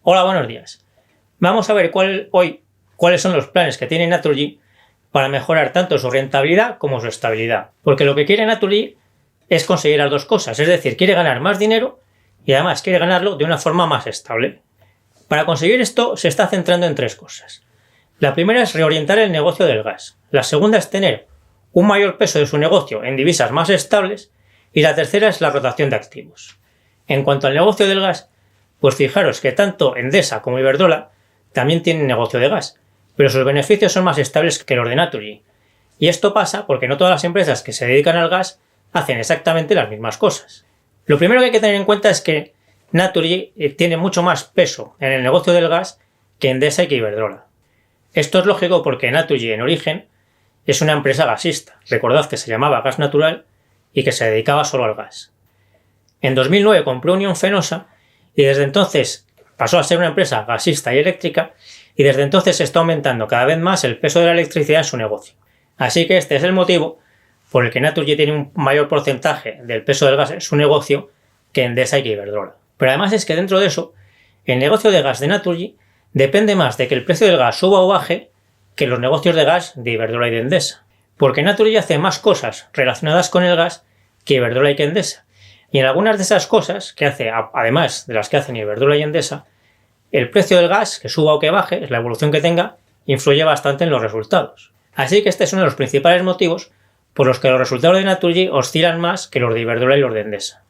Hola, buenos días. Vamos a ver hoy cuáles son los planes que tiene Naturgy para mejorar tanto su rentabilidad como su estabilidad. Porque lo que quiere Naturgy es conseguir las dos cosas, es decir, quiere ganar más dinero y además quiere ganarlo de una forma más estable. Para conseguir esto se está centrando en tres cosas. La primera es reorientar el negocio del gas. La segunda es tener un mayor peso de su negocio en divisas más estables y la tercera es la rotación de activos. En cuanto al negocio del gas, pues fijaros que tanto Endesa como Iberdrola también tienen negocio de gas, pero sus beneficios son más estables que los de Naturgy. Y esto pasa porque no todas las empresas que se dedican al gas hacen exactamente las mismas cosas. Lo primero que hay que tener en cuenta es que Naturgy tiene mucho más peso en el negocio del gas que Endesa y que Iberdrola. Esto es lógico porque Naturgy en origen es una empresa gasista. Recordad que se llamaba Gas Natural y que se dedicaba solo al gas. En 2009 compró Unión Fenosa y desde entonces pasó a ser una empresa gasista y eléctrica y desde entonces se está aumentando cada vez más el peso de la electricidad en su negocio. Así que este es el motivo por el que Naturgy tiene un mayor porcentaje del peso del gas en su negocio que Endesa y que Iberdrola. Pero además es que dentro de eso, el negocio de gas de Naturgy depende más de que el precio del gas suba o baje que los negocios de gas de Iberdrola y de Endesa. Porque Naturgy hace más cosas relacionadas con el gas que Iberdrola y que Endesa. Y en algunas de esas cosas que hace, además de las que hacen Iberdrola y Endesa, el precio del gas, que suba o que baje, la evolución que tenga, influye bastante en los resultados. Así que este es uno de los principales motivos por los que los resultados de Naturgy oscilan más que los de Iberdrola y los de Endesa.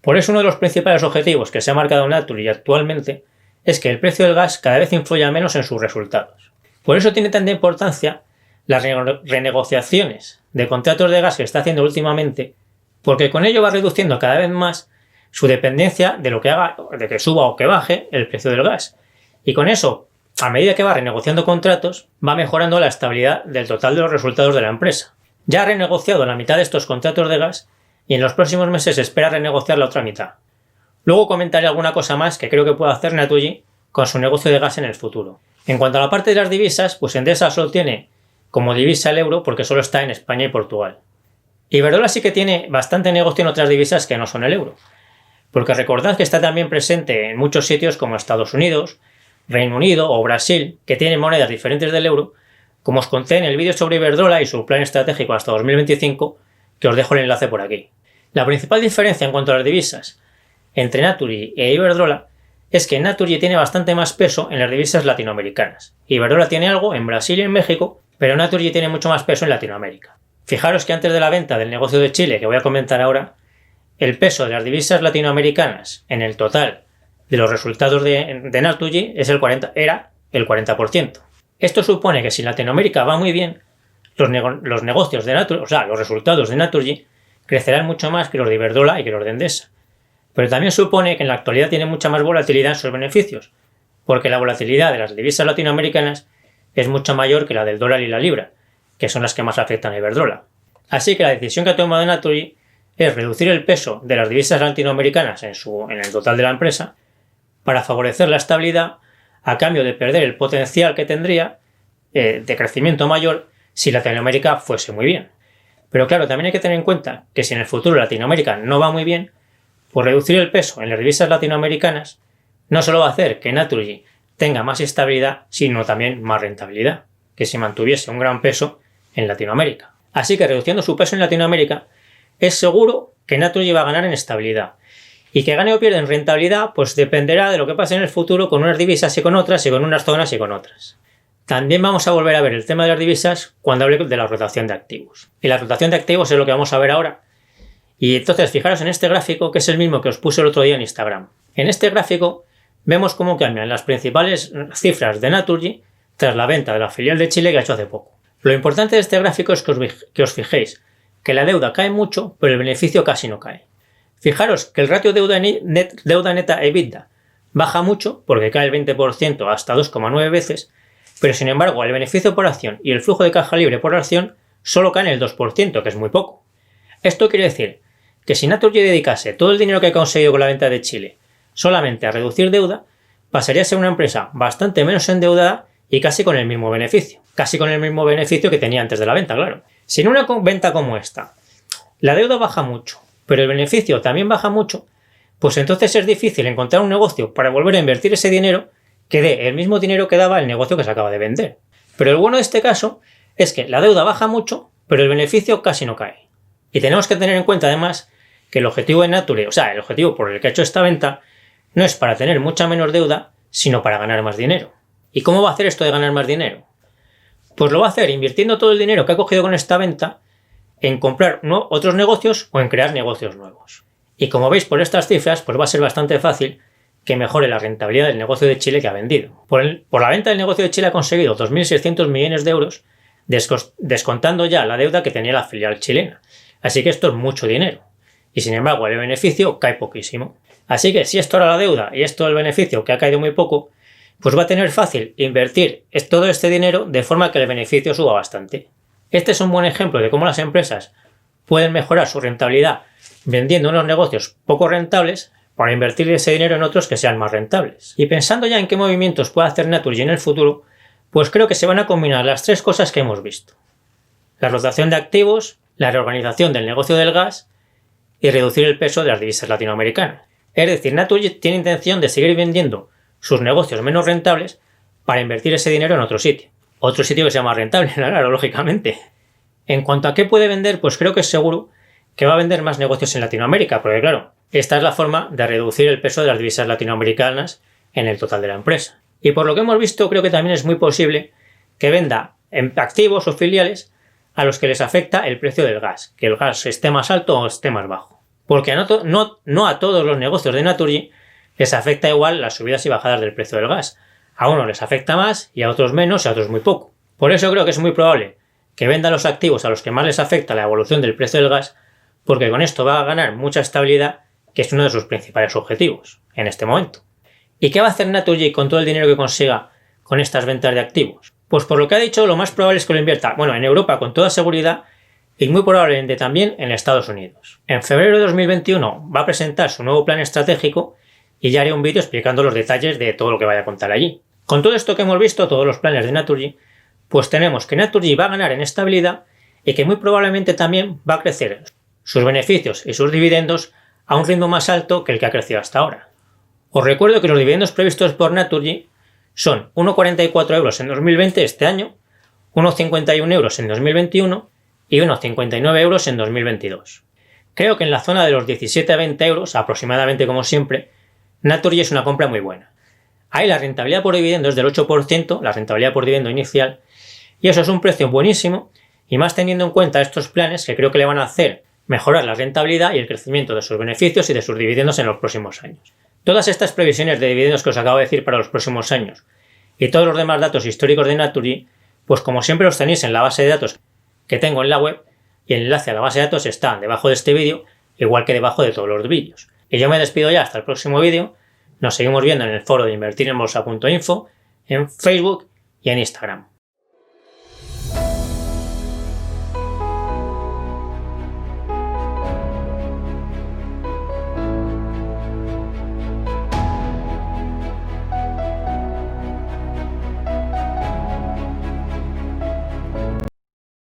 Por eso uno de los principales objetivos que se ha marcado Naturgy actualmente es que el precio del gas cada vez influya menos en sus resultados. Por eso tiene tanta importancia las renegociaciones de contratos de gas que está haciendo últimamente, porque con ello va reduciendo cada vez más su dependencia de lo que haga, de que suba o que baje el precio del gas. Y con eso, a medida que va renegociando contratos, va mejorando la estabilidad del total de los resultados de la empresa. Ya ha renegociado la mitad de estos contratos de gas y en los próximos meses espera renegociar la otra mitad. Luego comentaré alguna cosa más que creo que puede hacer Naturgy con su negocio de gas en el futuro. En cuanto a la parte de las divisas, pues Endesa solo tiene como divisa el euro porque solo está en España y Portugal. Iberdrola sí que tiene bastante negocio en otras divisas que no son el euro, porque recordad que está también presente en muchos sitios como Estados Unidos, Reino Unido o Brasil, que tienen monedas diferentes del euro, como os conté en el vídeo sobre Iberdrola y su plan estratégico hasta 2025, que os dejo el enlace por aquí. La principal diferencia en cuanto a las divisas entre Naturgy e Iberdrola es que Naturgy tiene bastante más peso en las divisas latinoamericanas. Iberdrola tiene algo en Brasil y en México, pero Naturgy tiene mucho más peso en Latinoamérica. Fijaros que antes de la venta del negocio de Chile, que voy a comentar ahora, el peso de las divisas latinoamericanas en el total de los resultados de Naturgy era el 40%. Esto supone que si Latinoamérica va muy bien, los negocios de Naturgy, o sea, los resultados de Naturgy crecerán mucho más que los de Iberdrola y que los de Endesa. Pero también supone que en la actualidad tiene mucha más volatilidad en sus beneficios, porque la volatilidad de las divisas latinoamericanas es mucho mayor que la del dólar y la libra, que son las que más afectan a Iberdrola. Así que la decisión que ha tomado Naturgy es reducir el peso de las divisas latinoamericanas en el total de la empresa para favorecer la estabilidad a cambio de perder el potencial que tendría de crecimiento mayor si Latinoamérica fuese muy bien. Pero claro, también hay que tener en cuenta que si en el futuro Latinoamérica no va muy bien, pues reducir el peso en las divisas latinoamericanas no solo va a hacer que Naturgy tenga más estabilidad, sino también más rentabilidad, que si mantuviese un gran peso en Latinoamérica. Así que reduciendo su peso en Latinoamérica, es seguro que Naturgy va a ganar en estabilidad. Y que gane o pierda en rentabilidad, pues dependerá de lo que pase en el futuro con unas divisas y con otras, y con unas zonas y con otras. También vamos a volver a ver el tema de las divisas cuando hable de la rotación de activos. Y la rotación de activos es lo que vamos a ver ahora. Y entonces fijaros en este gráfico, que es el mismo que os puse el otro día en Instagram. En este gráfico vemos cómo cambian las principales cifras de Naturgy tras la venta de la filial de Chile que ha hecho hace poco. Lo importante de este gráfico es que os fijéis que la deuda cae mucho, pero el beneficio casi no cae. Fijaros que el ratio deuda neta EBITDA baja mucho porque cae el 20% hasta 2,9 veces, pero sin embargo el beneficio por acción y el flujo de caja libre por acción solo caen el 2%, que es muy poco. Esto quiere decir que si Naturgy dedicase todo el dinero que ha conseguido con la venta de Chile solamente a reducir deuda, pasaría a ser una empresa bastante menos endeudada y casi con el mismo beneficio. Casi con el mismo beneficio que tenía antes de la venta, claro. Si en una venta como esta la deuda baja mucho, pero el beneficio también baja mucho, pues entonces es difícil encontrar un negocio para volver a invertir ese dinero que dé el mismo dinero que daba el negocio que se acaba de vender. Pero el bueno de este caso es que la deuda baja mucho, pero el beneficio casi no cae. Y tenemos que tener en cuenta además que el objetivo de Naturgy, o sea, el objetivo por el que ha hecho esta venta, no es para tener mucha menos deuda, sino para ganar más dinero. ¿Y cómo va a hacer esto de ganar más dinero? Pues lo va a hacer invirtiendo todo el dinero que ha cogido con esta venta en comprar otros negocios o en crear negocios nuevos. Y como veis por estas cifras, pues va a ser bastante fácil que mejore la rentabilidad del negocio de Chile que ha vendido. Por la venta del negocio de Chile ha conseguido 2.600 millones de euros, descontando ya la deuda que tenía la filial chilena. Así que esto es mucho dinero. Y sin embargo el beneficio cae poquísimo. Así que si esto era la deuda y esto el beneficio que ha caído muy poco, pues va a tener fácil invertir todo este dinero de forma que el beneficio suba bastante. Este es un buen ejemplo de cómo las empresas pueden mejorar su rentabilidad vendiendo unos negocios poco rentables para invertir ese dinero en otros que sean más rentables. Y pensando ya en qué movimientos puede hacer Naturgy en el futuro, pues creo que se van a combinar las tres cosas que hemos visto. La rotación de activos, la reorganización del negocio del gas y reducir el peso de las divisas latinoamericanas. Es decir, Naturgy tiene intención de seguir vendiendo sus negocios menos rentables para invertir ese dinero en otro sitio. Otro sitio que sea más rentable, claro, lógicamente. En cuanto a qué puede vender, pues creo que es seguro que va a vender más negocios en Latinoamérica, porque claro, esta es la forma de reducir el peso de las divisas latinoamericanas en el total de la empresa. Y por lo que hemos visto, creo que también es muy posible que venda en activos o filiales a los que les afecta el precio del gas, que el gas esté más alto o esté más bajo. Porque no a todos los negocios de Naturgy les afecta igual las subidas y bajadas del precio del gas. A unos les afecta más y a otros menos y a otros muy poco. Por eso creo que es muy probable que venda los activos a los que más les afecta la evolución del precio del gas, porque con esto va a ganar mucha estabilidad, que es uno de sus principales objetivos en este momento. ¿Y qué va a hacer Naturgy con todo el dinero que consiga con estas ventas de activos? Pues por lo que ha dicho, lo más probable es que lo invierta, en Europa con toda seguridad y muy probablemente también en Estados Unidos. En febrero de 2021 va a presentar su nuevo plan estratégico y ya haré un vídeo explicando los detalles de todo lo que vaya a contar allí. Con todo esto que hemos visto, todos los planes de Naturgy, pues tenemos que Naturgy va a ganar en estabilidad y que muy probablemente también va a crecer sus beneficios y sus dividendos a un ritmo más alto que el que ha crecido hasta ahora. Os recuerdo que los dividendos previstos por Naturgy son 1,44 euros en 2020 este año, 1,51 euros en 2021 y 1,59 euros en 2022. Creo que en la zona de los 17 a 20 euros, aproximadamente como siempre, Naturgy es una compra muy buena. Ahí la rentabilidad por dividendo es del 8%, la rentabilidad por dividendo inicial, y eso es un precio buenísimo, y más teniendo en cuenta estos planes que creo que le van a hacer mejorar la rentabilidad y el crecimiento de sus beneficios y de sus dividendos en los próximos años. Todas estas previsiones de dividendos que os acabo de decir para los próximos años y todos los demás datos históricos de Naturgy, pues como siempre los tenéis en la base de datos que tengo en la web, y el enlace a la base de datos está debajo de este vídeo, igual que debajo de todos los vídeos. Y yo me despido ya hasta el próximo vídeo. Nos seguimos viendo en el foro de invertirenbolsa.info, en Facebook y en Instagram.